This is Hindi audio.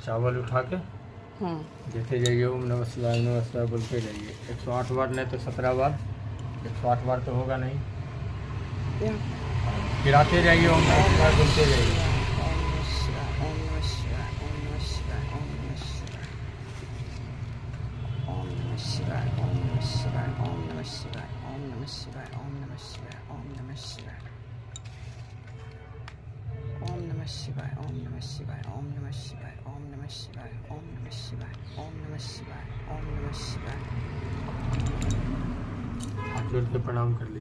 चावल उठा के देते जाइए, ओम नमः शिवाय बोलते जाइए। 108 बार नहीं तो 17 बार। 108 बार तो होगा नहीं, गिराते जाइए, ओम नमः शिवाय बोलते जाइए। हाथ जोड़ के प्रणाम कर लीजिए।